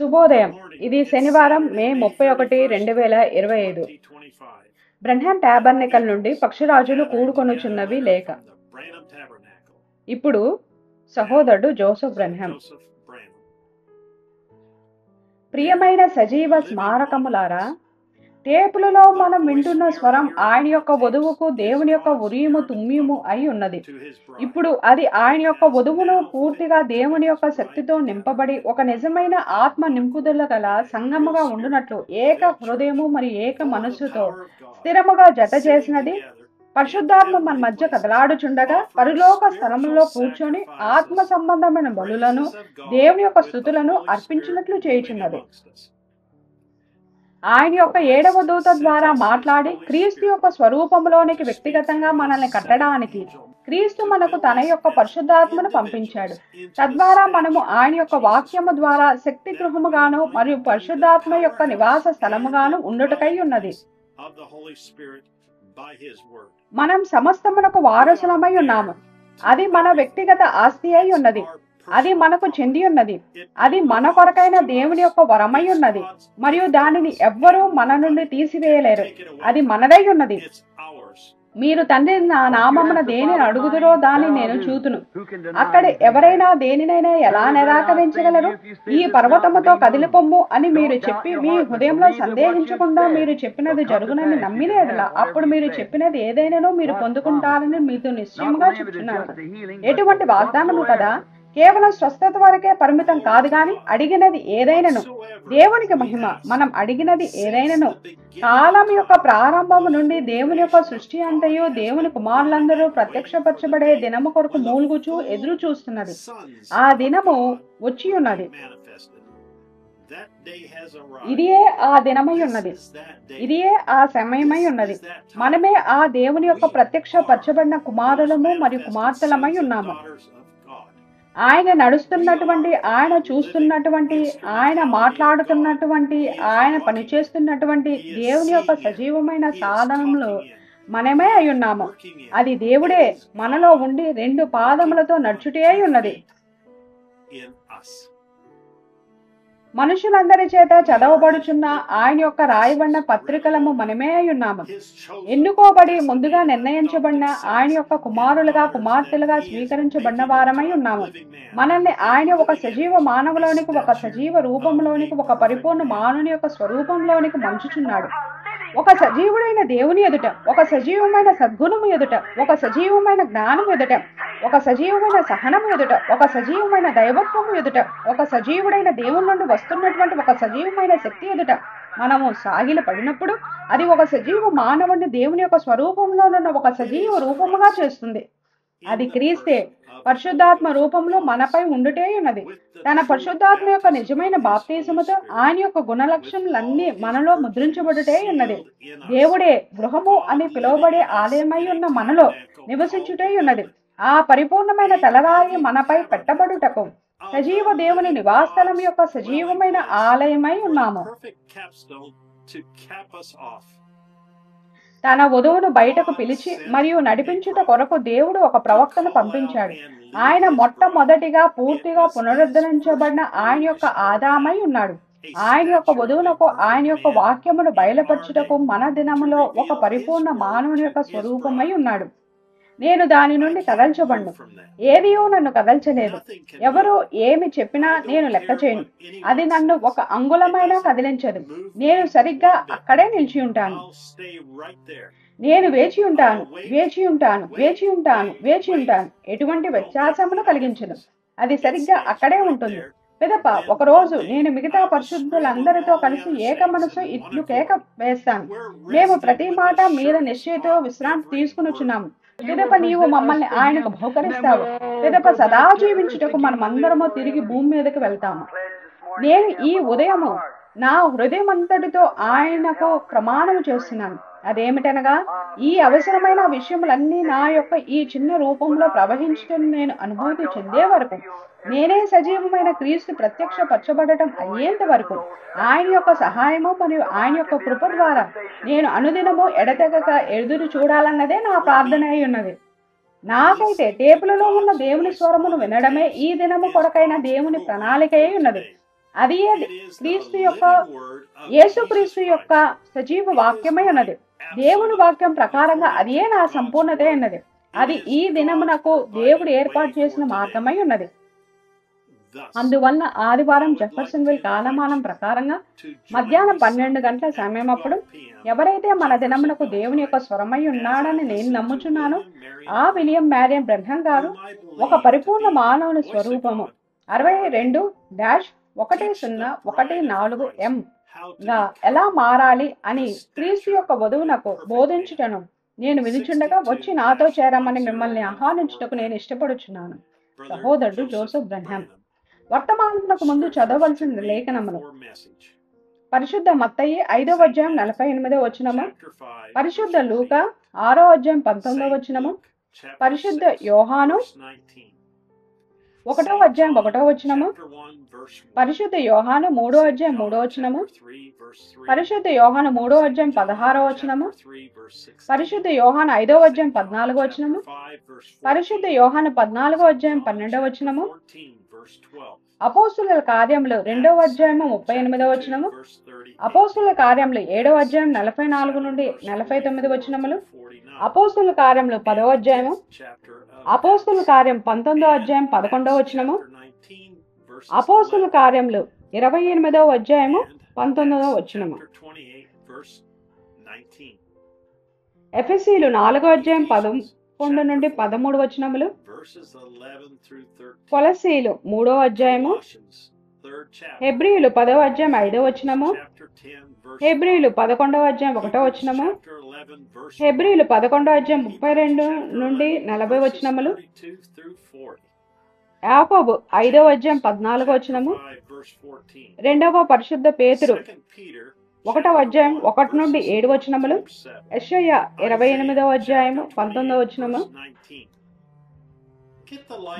శుభోదయం. ఇది శనివారం మే 31, 2025. బ్రన్హామ్ టాబర్నకల్ నుండి పక్షిరాజులు కూడుకొనుచున్నవి లేఖ. ఇప్పుడు సహోదరుడు జోసెఫ్ బ్రన్హామ్. ప్రియమైన సజీవ స్మారకములారా, టేపులలో మనం వింటున్న స్వరం ఆయన యొక్క వధువుకు దేవుని యొక్క ఉరియము తుమ్మిము అయి ఉన్నది. ఇప్పుడు అది ఆయన యొక్క వధువును పూర్తిగా దేవుని యొక్క శక్తితో నింపబడి ఒక నిజమైన ఆత్మ నింపుదల గల సంగముగా ఉండునట్లు ఏక హృదయము మరియు ఏక మనస్సుతో స్థిరముగా జత చేసినది. పరిశుద్ధాత్మ మన మధ్య కదలాడుచుండగా పరలోక స్థలములో కూర్చొని ఆత్మ సంబంధమైన బలులను దేవుని యొక్క స్తుతులను అర్పించినట్లు చేయుచున్నది. ఆయన యొక్క 7వ దూత ద్వారా మాట్లాడి క్రీస్తు యొక్క స్వరూపంలోనికి వ్యక్తిగతంగా మనల్ని కట్టడానికి క్రీస్తు మనకు తన యొక్క పరిశుద్ధాత్మను పంపించాడు. తద్వారా మనము ఆయన యొక్క వాక్యము ద్వారా శక్తి గృహముగాను మరియు పరిశుద్ధాత్మ యొక్క నివాస స్థలముగాను ఉండుటకై ఉన్నది. మనం సమస్తమునకు వారసులమై ఉన్నాము. అది మన వ్యక్తిగత ఆస్తి అయి ఉన్నది. అది మనకు చెంది ఉన్నది. అది మన కొరకైన దేవుని యొక్క వరమై ఉన్నది మరియు దానిని ఎవ్వరూ మన నుండి తీసివేయలేరు. అది మనదై ఉన్నది. మీరు తండ్రి నా నామమున దేనిని అడుగుదురో దాన్ని నేను చూతును. అక్కడ ఎవరైనా దేనినైనా ఎలా నిరాకరించగలరు? ఈ పర్వతముతో కదిలిపొమ్ము అని మీరు చెప్పి మీ హృదయంలో సందేహించకుండా మీరు చెప్పినది జరుగునని నమ్మినేలా అప్పుడు మీరు చెప్పినది ఏదైనానో మీరు పొందుకుంటారని మీతో నిశ్చయముగా చెప్తున్నాను. ఎటువంటి వాగ్దానము కదా, కేవలం స్వస్థత వరకే పరిమితం కాదు గాని అడిగినది ఏదైనను దేవునికి మహిమ. మనం అడిగినది ఏదైనను కాలం యొక్క ప్రారంభము నుండి దేవుని యొక్క సృష్టి అంతయు దేవుని కుమారులందరూ ప్రత్యక్షపరచబడే దినము కొరకు మూలుగుచూ ఎదురు చూస్తున్నది. ఆ దినము వచ్చి ఉన్నది. ఇదియే ఆ దినమై ఉన్నది. ఇదియే ఆ సమయమై ఉన్నది. మనమే ఆ దేవుని యొక్క ప్రత్యక్షపరచబడిన కుమారులము మరియు కుమార్తెలమై ఉన్నాము. ఆయన నడుస్తున్నటువంటి, ఆయన చూస్తున్నటువంటి, ఆయన మాట్లాడుతున్నటువంటి, ఆయన పనిచేస్తున్నటువంటి దేవుని యొక్క సజీవమైన సాధనంలో మనమే అయి ఉన్నాము. అది దేవుడే మనలో ఉండి 2 పాదములతో నడుచుటే అయి ఉన్నది. మనుషులందరి చేత చదవబడుచున్న ఆయన యొక్క రాయబడిన పత్రికలము మనమే అయి ఉన్నాము. ఎన్నుకోబడి ముందుగా నిర్ణయించబడిన ఆయన యొక్క కుమారులుగా కుమార్తెలుగా స్వీకరించబడిన వారమై ఉన్నాము. మనల్ని ఆయన ఒక సజీవ మానవులోనికి, ఒక సజీవ రూపంలోనికి, ఒక పరిపూర్ణ మానవుని యొక్క స్వరూపంలోనికి మంచుచున్నాడు. ఒక సజీవుడైన దేవుని ఎదుట, ఒక సజీవమైన సద్గుణము ఎదుట, ఒక సజీవమైన జ్ఞానము ఎదుట, ఒక సజీవమైన సహనము ఎదుట, ఒక సజీవమైన దైవత్వము ఎదుట, ఒక సజీవుడైన దేవుని నుండి వస్తున్నటువంటి ఒక సజీవమైన శక్తి ఎదుట మనము సాగిల పడినప్పుడు అది ఒక సజీవ మానవుని దేవుని యొక్క స్వరూపంలోనున్న ఒక సజీవ రూపముగా చేస్తుంది. అది క్రీస్తే పరిశుద్ధాత్మ రూపంలో మనపై ఉండుటే ఉన్నది. తన పరిశుద్ధాత్మ యొక్క నిజమైన బాప్తిసముతో ఆయన యొక్క గుణలక్షణాలన్నీ మనలో ముద్రించబడుటే ఉన్నది. దేవుడే గృహము అని పిలువబడే ఆలయమై ఉన్న మనలో నివసించుటే ఉన్నది. ఆ పరిపూర్ణమైన తలరాయి మనపై పెట్టబడుటకు సజీవ దేవుని నివాసస్థలం యొక్క సజీవమైన ఆలయమై ఉన్నాము. తన వధువును బయటకు పిలిచి మరియు నడిపించుట కొరకు దేవుడు ఒక ప్రవక్తను పంపించాడు. ఆయన మొట్టమొదటిగా పూర్తిగా పునరుద్ధరించబడిన ఆయన యొక్క ఆదామై ఉన్నాడు. ఆయన యొక్క వధువునకు ఆయన యొక్క వాక్యమును బయలుపరచుటకు మన దినములో ఒక పరిపూర్ణ మానవుని యొక్క స్వరూపమై ఉన్నాడు. నేను దాని నుండి కదల్చబడ్ను. ఏదియో నన్ను కదల్చలేదు. ఎవరు ఏమి చెప్పినా నేను లెక్క చేయను. అది నన్ను ఒక అంగుళమైనా కదిలించదు. నేను సరిగ్గా అక్కడే నిలిచి ఉంటాను. నేను వేచి ఉంటాను, వేచి ఉంటాను, వేచి ఉంటాను, వేచి ఉంటాను. ఎటువంటి వ్యత్యాసమును కలిగించదు. అది సరిగ్గా అక్కడే ఉంటుంది. పిదప ఒకరోజు నేను మిగతా పరిశుద్ధులందరితో కలిసి ఏక మనసు ఇట్లు కేక వేస్తాను. మేము ప్రతి మాట మీద నిశ్చయతో విశ్రాంతి తీసుకునిచున్నాము. పిదప నీవు మమ్మల్ని ఆయనకు బహుకరిస్తావు. పిదప సదా జీవించుటకు మనమందరము తిరిగి భూమి మీదకి వెళ్తాము. నేను ఈ ఉదయము నా హృదయమంతటితో ఆయనకు ప్రమాణము చేస్తున్నాను. అదేమిటనగా ఈ అవసరమైన విషయములన్నీ నా యొక్క ఈ చిన్న రూపంలో ప్రవహించడం నేను అనుభూతి చెందే వరకు, నేనే సజీవమైన క్రీస్తు ప్రత్యక్షపరచబడటం అయ్యేంత వరకు ఆయన యొక్క సహాయము మరియు ఆయన యొక్క కృప ద్వారా నేను అనుదినము ఎడతెగక ఎదురు చూడాలన్నదే నా ప్రార్థన అయి ఉన్నది. నాకైతే టేపులలో ఉన్న దేవుని స్వరమును వినడమే ఈ దినము కొరకైన దేవుని ప్రణాళిక అయి ఉన్నది. అది క్రీస్తు యొక్క యేసుక్రీస్తు యొక్క సజీవ వాక్యమై ఉన్నది. దేవుని వాక్యం ప్రకారంగా అదే నా సంపూర్ణత ఉన్నది. అది ఈ దినమునకు దేవుడు ఏర్పాటు చేసిన మార్గమై ఉన్నది. అందువల్ల ఆదివారం జెఫర్సన్విల్ కాలమానం ప్రకారంగా మధ్యాహ్నం 12 గంటల సమయం అప్పుడు ఎవరైతే మన దినమునకు దేవుని యొక్క స్వరమై ఉన్నాడని నేను నమ్ముచున్నాను, ఆ విలియం మ్యారియన్ బ్రహ్మం గారు ఒక పరిపూర్ణ మానవుని స్వరూపము 62-1014M గా ఎలా మారాలి అని క్రీస్తు యొక్క వధువునకు బోధించుటను నేను వినుచుండగా వచ్చి నాతో చేరమని మిమ్మల్ని ఆహ్వానించుటకు నేను ఇష్టపడుచున్నాను. సహోదరుడు జోసెఫ్ బ్రహ్మం. వర్తమానమునకు ముందు చదవవలసిన లేఖనములు: పరిశుద్ధ మత్తయి 5వ అధ్యాయం 48వ వచనము, పరిశుద్ధ లూకా 6వ అధ్యాయం 19వ వచనము, పరిశుద్ధ యోహాను 1వ అధ్యాయం 1వ వచనము, పరిశుద్ధ యోహాను 3వ అధ్యాయం 3వ వచనము, పరిశుద్ధ యోహాను 3వ అధ్యాయం 16వ వచనము, పరిశుద్ధ యోహాను 5వ అధ్యాయం 14వ వచనము, పరిశుద్ధ యోహాను 14వ అధ్యాయం 12వ వచనము, అపోస్తుల కార్యములు 2వ అధ్యాయము 38వ వచనము, అపోస్తుల కార్యములు 7వ అధ్యాయం 44 నుండి 49 వచనములు, అపోస్తుల కార్యములు 10వ అధ్యాయము, అపోస్తుల కార్యం 19వ అధ్యాయం 11వ వచనము, అపోస్తుల కార్యములు 28వ అధ్యాయము 19వ వచనము, ఎఫెసీలు 4వ అధ్యాయం 11 నుండి 13 వచనములు, కొలసీలు 3వ అధ్యాయము, హెబ్రీయులు 10వ అధ్యాయం 5వ వచనము, హెబ్రీయులు 11వ అధ్యాయం 1వ వచనము, హెబ్రీయులు 11వ అధ్యాయం 32 నుండి 40 వచనములు, యాకోబు 5వ అధ్యాయం 14వ వచనము, 2వ పరిశుద్ధ పేతురు 1వ అధ్యాయం 1 నుండి 7 వచనములు, యెషయా 28వ అధ్యాయము 19వ వచనము,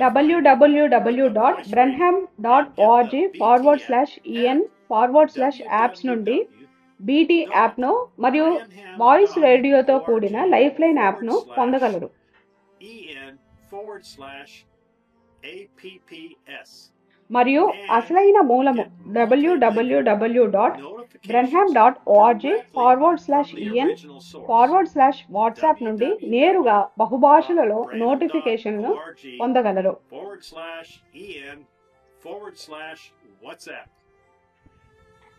www.branham.org/en/apps నుండి BT యాప్ను మరియు వాయిస్ రేడియోతో కూడిన లైఫ్ లైన్ యాప్ను పొందగలరు. మరియు అసలైన మూలము www.branham.org/en/WhatsApp నుండి నేరుగా బహుభాషలలో నోటిఫికేషన్ను పొందగలరు.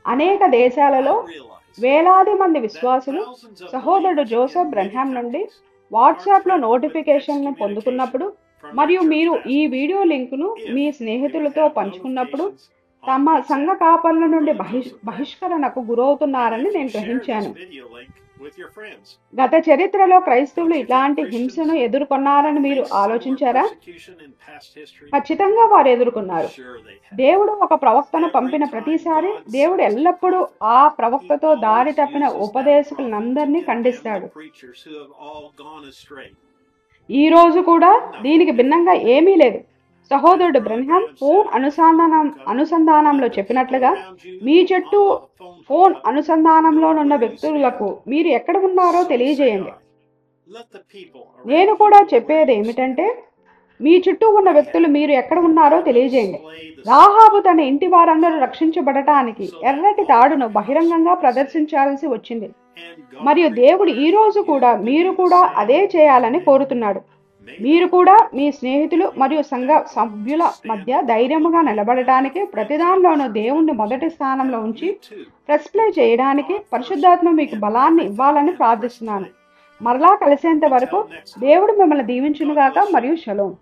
అనేక దేశాలలో వేలాది మంది విశ్వాసులు సహోదరుడు జోసెఫ్ బ్రహ్మం నుండి వాట్సాప్లో నోటిఫికేషన్ను పొందుకున్నప్పుడు మరియు మీరు ఈ వీడియో లింకును మీ స్నేహితులతో పంచుకున్నప్పుడు తమ సంఘ కాపర్ల నుండి బహిష్కరణకు గురవుతున్నారని నేను గ్రహించాను. గత చరిత్రలో క్రైస్తవులు ఇలాంటి హింసను ఎదుర్కొన్నారని మీరు ఆలోచించారా? ఖచ్చితంగా వారు ఎదుర్కొన్నారు. దేవుడు ఒక ప్రవక్తను పంపిన ప్రతిసారి దేవుడు ఎల్లప్పుడూ ఆ ప్రవక్తతో దారి తప్పిన ఉపదేశకులందరినీ ఖండిస్తాడు. ఈ రోజు కూడా దీనికి భిన్నంగా ఏమీ లేదు. సహోదరుడు బ్రహ్మం ఫోన్ అనుసంధానంలో చెప్పినట్లుగా మీ చుట్టూ ఫోన్ అనుసంధానంలోనున్న వ్యక్తులకు మీరు ఎక్కడ ఉన్నారో తెలియజేయండి. నేను కూడా చెప్పేది ఏమిటంటే మీ చుట్టూ ఉన్న వ్యక్తులు మీరు ఎక్కడ ఉన్నారో తెలియజేయండి. రాహాబు తన ఇంటి వారందరూ రక్షించబడటానికి ఎర్రటి తాడును బహిరంగంగా ప్రదర్శించాల్సి వచ్చింది. మరియు దేవుడు ఈ రోజు కూడా మీరు కూడా అదే చేయాలని కోరుతున్నాడు. మీరు కూడా మీ స్నేహితులు మరియు సంఘ సభ్యుల మధ్య ధైర్యముగా నిలబడటానికి ప్రతిదానిలోనూ దేవుణ్ణి మొదటి స్థానంలో ఉంచి ప్రెస్ ప్లే చేయడానికి పరిశుద్ధాత్మ మీకు బలాన్ని ఇవ్వాలని ప్రార్థిస్తున్నాను. మరలా కలిసేంత వరకు దేవుడు మిమ్మల్ని దీవించునుగాక మరియు షలోం.